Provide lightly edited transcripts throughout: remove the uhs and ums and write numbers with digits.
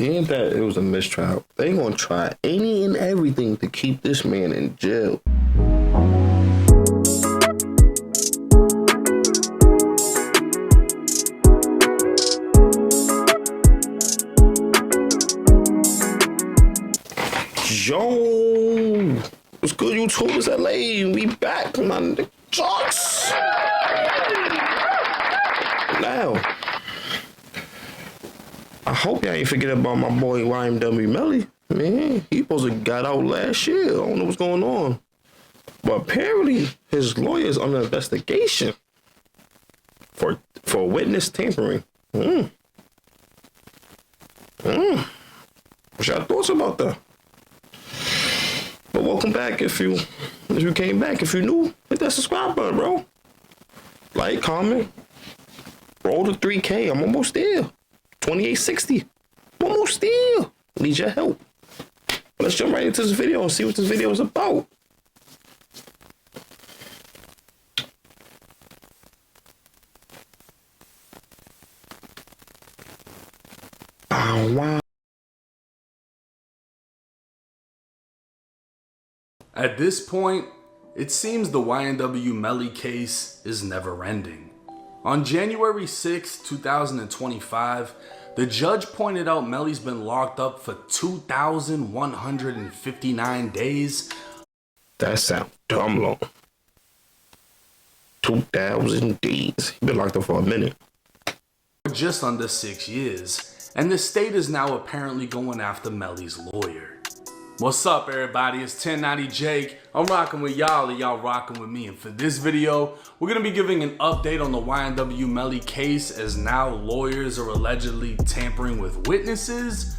Being that it was a mistrial, they gonna try any and everything to keep this man in jail. Yo, what's good, YouTube? It's LA. We back, man. The jokes. Now, I hope y'all ain't forget about my boy YNW MELLY. Man, he supposed to got out last year. I don't know what's going on. But apparently, his lawyer is under investigation for witness tampering. What's your thoughts about that? But welcome back if you came back. If you're new, hit that subscribe button, bro. Like, comment, roll to 3K. I'm almost there. 2860. Almost there. Need your help. Let's jump right into this video and see what this video is about. Oh, wow. At this point, it seems the YNW MELLY case is never ending. On January 6, 2025, the judge pointed out Melly's been locked up for 2,159 days. That sounds dumb long. 2,000 days. He been locked up for a minute. Just under 6 years, and the state is now apparently going after Melly's lawyer. What's up, everybody? It's 1090 Jake. I'm rocking with y'all and y'all rocking with me. And for this video, we're going to be giving an update on the YNW MELLY case, as now lawyers are allegedly tampering with witnesses,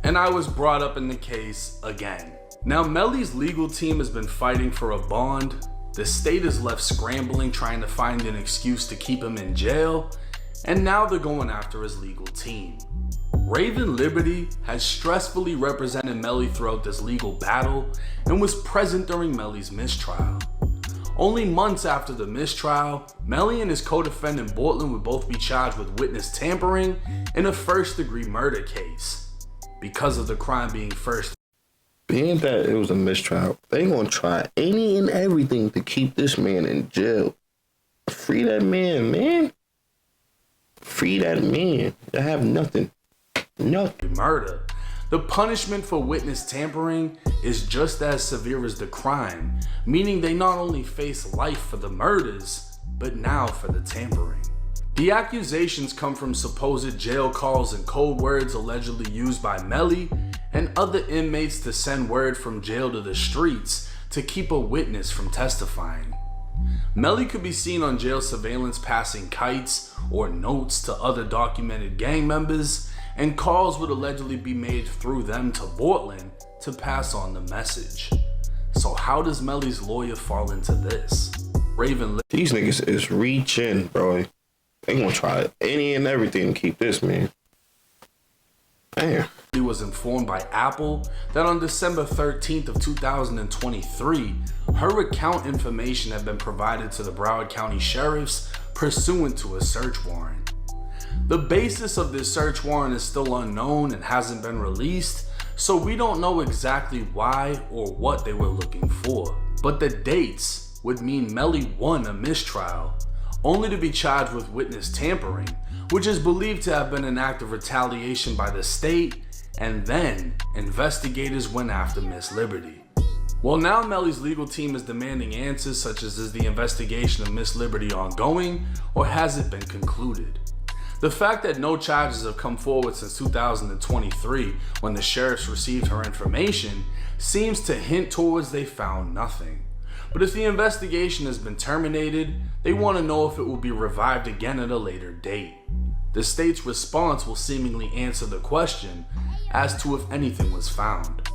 and I was brought up in the case again. Now, Melly's legal team has been fighting for a bond. The state is left scrambling, trying to find an excuse to keep him in jail, and now they're going after his legal team. Raven Liberty has stressfully represented Melly throughout this legal battle and was present during Melly's mistrial. Only months after the mistrial, Melly and his co-defendant Bortland would both be charged with witness tampering in a first-degree murder case. Because of the crime being first. Being that it was a mistrial, they gonna try any and everything to keep this man in jail. Free that man, man. Free that man. They have nothing. Nothing. Murder. The punishment for witness tampering is just as severe as the crime, meaning they not only face life for the murders, but now for the tampering. The accusations come from supposed jail calls and code words allegedly used by Melly and other inmates to send word from jail to the streets to keep a witness from testifying. Melly could be seen on jail surveillance passing kites or notes to other documented gang members, and calls would allegedly be made through them to Bortland to pass on the message. So how does Melly's lawyer fall into this? These niggas is reaching, bro. They gonna try any and everything to keep this man. Damn. He was informed by Apple that on December 13th of 2023, her account information had been provided to the Broward County Sheriffs pursuant to a search warrant. The basis of this search warrant is still unknown and hasn't been released, so we don't know exactly why or what they were looking for. But the dates would mean Melly won a mistrial, only to be charged with witness tampering, which is believed to have been an act of retaliation by the state, and then investigators went after Miss Liberty. Well, now Melly's legal team is demanding answers such as, is the investigation of Miss Liberty ongoing, or has it been concluded? The fact that no charges have come forward since 2023, when the sheriffs received her information, seems to hint towards they found nothing. But if the investigation has been terminated, they want to know if it will be revived again at a later date. The state's response will seemingly answer the question as to if anything was found.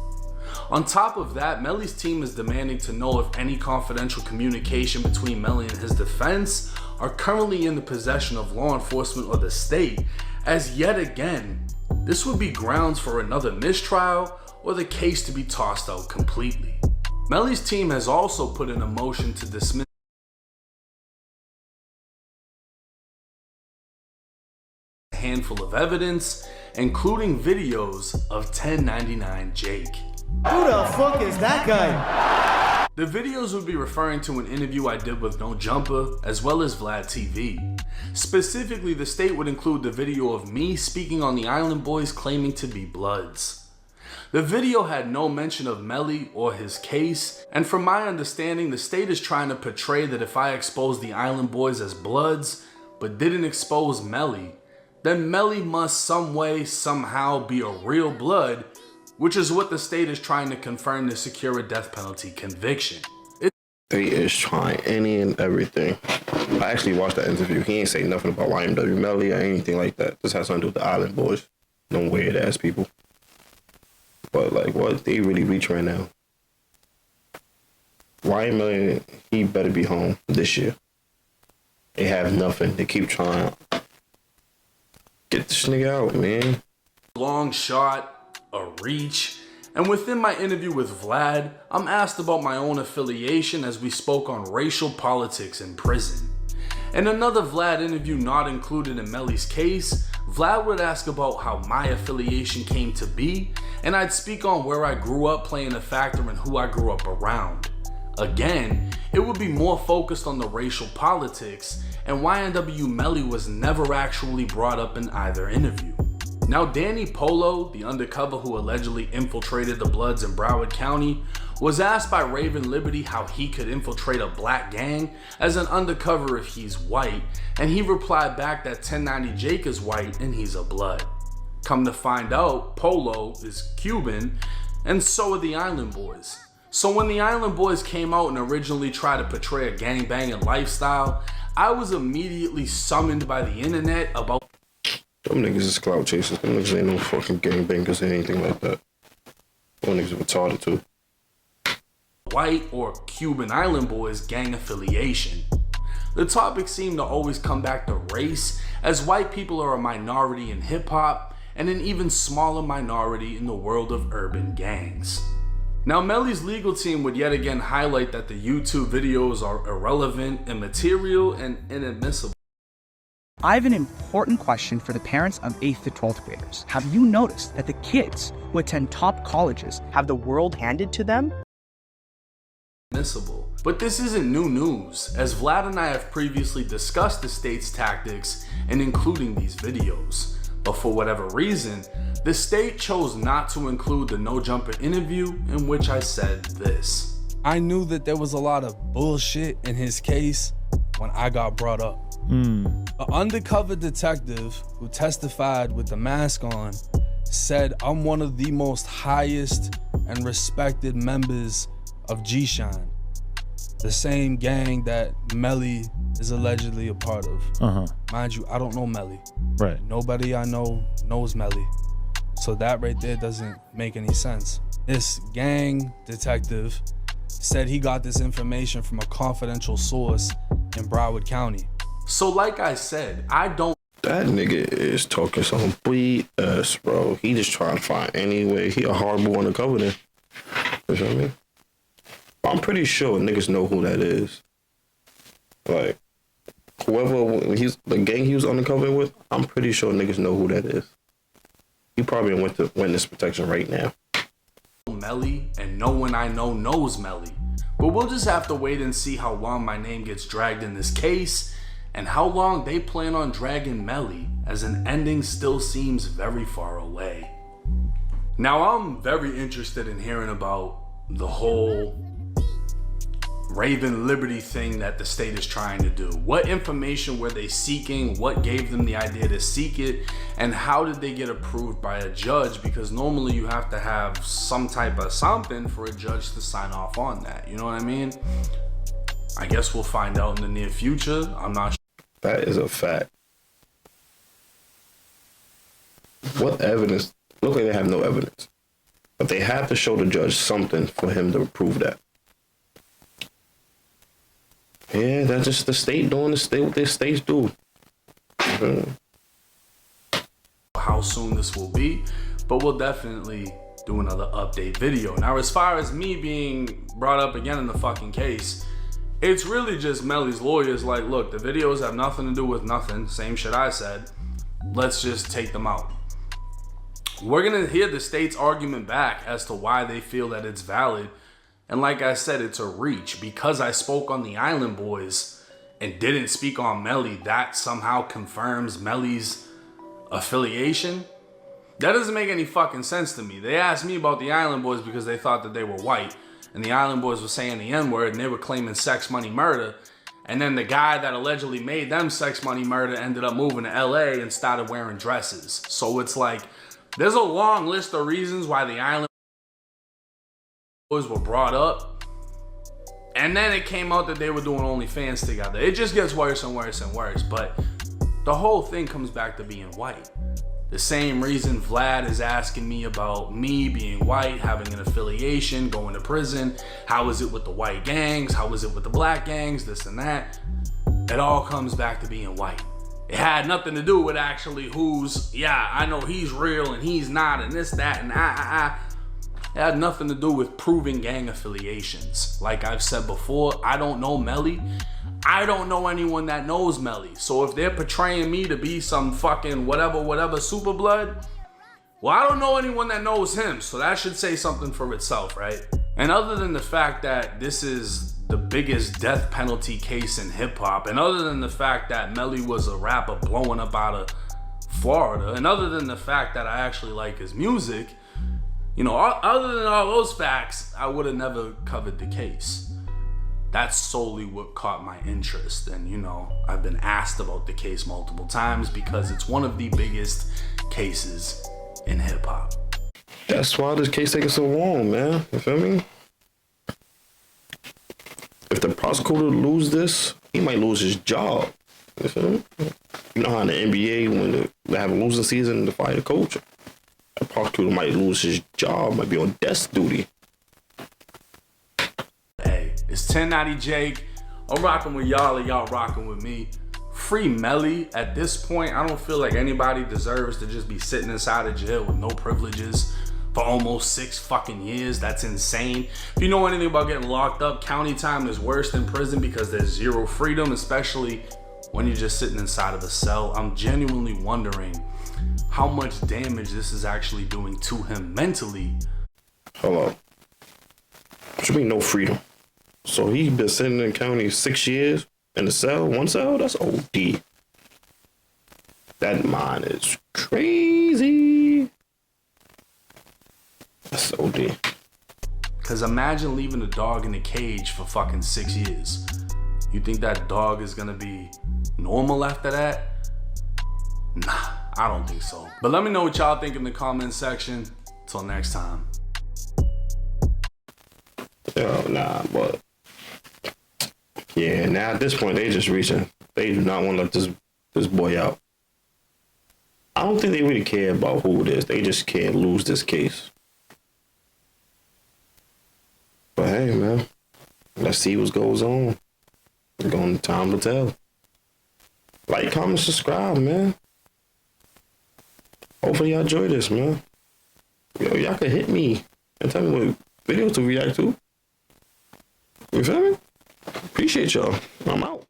On top of that, Melly's team is demanding to know if any confidential communication between Melly and his defense are currently in the possession of law enforcement or the state, as yet again, this would be grounds for another mistrial or the case to be tossed out completely. Melly's team has also put in a motion to dismiss a handful of evidence including videos of 1099 Jake. Who the fuck is that guy? The videos would be referring to an interview I did with No Jumper, as well as Vlad TV. Specifically, the state would include the video of me speaking on the Island Boys claiming to be Bloods. The video had no mention of Melly or his case, and from my understanding, the state is trying to portray that if I expose the Island Boys as Bloods, but didn't expose Melly, then Melly must some way, somehow be a real Blood, which is what the state is trying to confirm to secure a death penalty conviction. They is trying any and everything. I actually watched that interview. He ain't say nothing about YNW MELLY or anything like that. This has something to do with the Island Boys. No weird ass people. But like, what they really reach right now? YNW, he better be home this year. They have nothing. They keep trying. Get this nigga out, man. Long shot, a reach. And within my interview with Vlad, I'm asked about my own affiliation as we spoke on racial politics in prison. In another Vlad interview not included in Melly's case, Vlad would ask about how my affiliation came to be, and I'd speak on where I grew up playing a factor in who I grew up around. Again, it would be more focused on the racial politics, and YNW MELLY was never actually brought up in either interview. Now, Danny Polo, the undercover who allegedly infiltrated the Bloods in Broward County, was asked by Raven Liberty how he could infiltrate a black gang as an undercover if he's white, and he replied back that 1090 Jake is white and he's a Blood. Come to find out, Polo is Cuban, and so are the Island Boys. So when the Island Boys came out and originally tried to portray a gangbanging lifestyle, I was immediately summoned by the internet about Them niggas is clout chasers. Them niggas ain't no fucking gangbangers or anything like that. Them niggas are retarded too. white or Cuban Island Boys gang affiliation. The topic seemed to always come back to race, as white people are a minority in hip hop and an even smaller minority in the world of urban gangs. Now, Melly's legal team would yet again highlight that the YouTube videos are irrelevant, immaterial, and inadmissible. I have an important question for the parents of 8th to 12th graders. Have you noticed that the kids who attend top colleges have the world handed to them? But this isn't new news, as Vlad and I have previously discussed the state's tactics in including these videos. But for whatever reason, the state chose not to include the No Jumper interview in which I said this. I knew that there was a lot of bullshit in his case when I got brought up. An undercover detective who testified with the mask on said I'm one of the most highest and respected members of G-Shine, the same gang that Melly is allegedly a part of. Mind you, I don't know Melly. Right. Nobody I know knows Melly. So that right there doesn't make any sense. This gang detective said he got this information from a confidential source in Broward County. So like I said, I don't. That nigga is talking some BS, bro. He just trying to find any way. He a horrible undercover then. You know what I mean? I'm pretty sure niggas know who that is. Like, whoever the gang he was undercover with, I'm pretty sure niggas know who that is. He probably went to witness protection right now. Melly, and no one I know knows Melly. But we'll just have to wait and see how long my name gets dragged in this case, and how long they plan on dragging Melly, as an ending still seems very far away. Now, I'm very interested in hearing about the whole Raven Liberty thing that the state is trying to do. What information were they seeking? What gave them the idea to seek it? And how did they get approved by a judge? Because normally you have to have some type of something for a judge to sign off on that. You know what I mean? I guess we'll find out in the near future. I'm not sure. That is a fact. What evidence? Look like they have no evidence. But they have to show the judge something for him to prove that. Yeah, that's just the state doing the state what their states do. How soon this will be, but we'll definitely do another update video. Now, as far as me being brought up again in the fucking case, it's really just Melly's lawyers like, look, the videos have nothing to do with nothing. Same shit I said. Let's just take them out. We're gonna hear the state's argument back as to why they feel that it's valid. And like I said, it's a reach. Because I spoke on the Island Boys and didn't speak on Melly, that somehow confirms Melly's affiliation. That doesn't make any fucking sense to me. They asked me about the Island Boys because they thought that they were white. And the Island Boys were saying the N-word and they were claiming sex, money, murder. And then the guy that allegedly made them sex, money, murder ended up moving to LA and started wearing dresses. So it's like, there's a long list of reasons why the Island Boys were brought up. And then it came out that they were doing OnlyFans together. It just gets worse and worse and worse. But the whole thing comes back to being white. The same reason Vlad is asking me about me being white, having an affiliation, going to prison. How is it with the white gangs? How is it with the black gangs? This and that. It all comes back to being white. It had nothing to do with actually who's, yeah, I know he's real and he's not and this, that, and It had nothing to do with proving gang affiliations. Like I've said before, I don't know Melly. I don't know anyone that knows Melly. So if they're portraying me to be some fucking whatever super blood, well, I don't know anyone that knows him. So that should say something for itself, right? And other than the fact that this is the biggest death penalty case in hip hop, and other than the fact that Melly was a rapper blowing up out of Florida, and other than the fact that I actually like his music, you know, other than all those facts, I would have never covered the case. That's solely what caught my interest. And, you know, I've been asked about the case multiple times because it's one of the biggest cases in hip hop. That's why this case taking so long, man. You feel me? If the prosecutor lose this, he might lose his job. You feel me? You know how in the NBA, when they have a losing season, to fire the coach, a prosecutor might lose his job, might be on desk duty. Hey, it's 1090 Jake. I'm rocking with y'all and y'all rocking with me. Free Melly. At this point, I don't feel like anybody deserves to just be sitting inside of jail with no privileges for almost 6 fucking years. That's insane. If you know anything about getting locked up, county time is worse than prison because there's zero freedom, especially when you're just sitting inside of a cell. I'm genuinely wondering how much damage this is actually doing to him mentally. Hello. Should be no freedom. So he been sitting in the county 6 years in the cell, one cell? That's OD. That mind is crazy. That's OD. Cause imagine leaving a dog in a cage for fucking 6 years. You think that dog is gonna be normal after that? Nah, I don't think so. But let me know what y'all think in the comment section. Till next time. Yo, nah, but yeah, now at this point they just reaching. They do not want to let this boy out. I don't think they really care about who it is. They just can't lose this case. But hey, man, let's see what goes on. It's going time to tell. Like, comment, subscribe, man. Hopefully y'all enjoy this, man. Yo, y'all can hit me and tell me what videos to react to. You feel me? Appreciate y'all. I'm out.